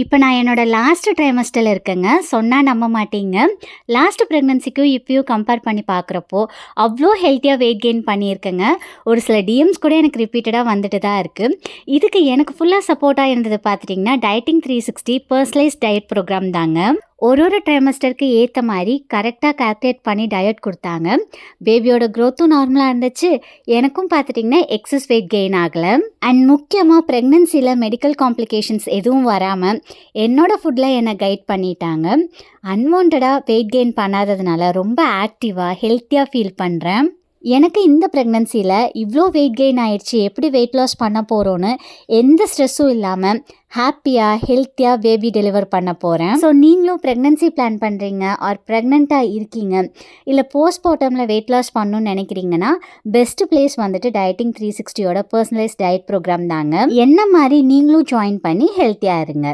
இப்போ நான் என்னோட லாஸ்ட் ட்ரைமஸ்டரில் இருக்கேங்க. சொன்னா நம்ப மாட்டீங்க. லாஸ்ட் ப்ரெக்னன்சிக்கும் இப்பயும் கம்பேர் பண்ணி பார்க்குறப்போ, அவ்ளோ ஹெல்த்தியா வெயிட் கெயின் பண்ணியிருக்கேங்க. ஒரு சில டிஎம்ஸ் கூட எனக்கு ரிப்பீட்டடா வந்துட்டு தான் இருக்கு. இதுக்கு எனக்கு ஃபுல்லா சப்போர்ட்டா இருந்தது பார்த்துட்டிங்கன்னா, டயட்டிங் 360 பர்சனலைஸ்ட் டயட் ப்ரோகிராம் தாங்க. ஒரு ட்ரைமஸ்டருக்கு ஏற்ற மாதிரி கரெக்டாக கால்குலேட் பண்ணி டயட் கொடுத்தாங்க. பேபியோட க்ரோத்தும் நார்மலாக இருந்துச்சு. எனக்கும் பார்த்துட்டிங்கன்னா எக்ஸஸ் வெயிட் கெயின் ஆகலை. அண்ட் முக்கியமாக ப்ரெக்னன்சியில் மெடிக்கல் காம்ப்ளிகேஷன்ஸ் எதுவும் வராமல் என்னோட ஃபுட்டில் என்னை கைட் பண்ணிட்டாங்க. அன்வான்டாக வெயிட் கெயின் பண்ணாததுனால ரொம்ப ஆக்டிவாக ஹெல்த்தியாக ஃபீல் பண்ணுறேன். எனக்கு இந்த ப்ரெக்னன்சியில் இவ்வளோ வெயிட் கெயின் ஆயிடுச்சு, எப்படி வெயிட் லாஸ் பண்ண போகிறோன்னு எந்த ஸ்ட்ரெஸ்ஸும் இல்லாமல் ஹாப்பியாக ஹெல்த்தியாக பேபி டெலிவர் பண்ண போகிறேன். ஸோ நீங்களும் ப்ரெக்னன்சி பிளான் பண்ணுறீங்க ஆர் ப்ரெக்னெண்ட்டாக இருக்கீங்க, இல்லை போஸ்ட்மார்ட்டமில் வெயிட் லாஸ் பண்ணணும்னு நினைக்கிறீங்கன்னா பெஸ்ட் பிளேஸ் வந்துட்டு டயட்டிங் 360யோட பர்சனலைஸ்ட் டயட் ப்ரோக்ராம் தாங்க. என்ன மாதிரி நீங்களும் ஜாயின் பண்ணி ஹெல்த்தியாக இருங்க.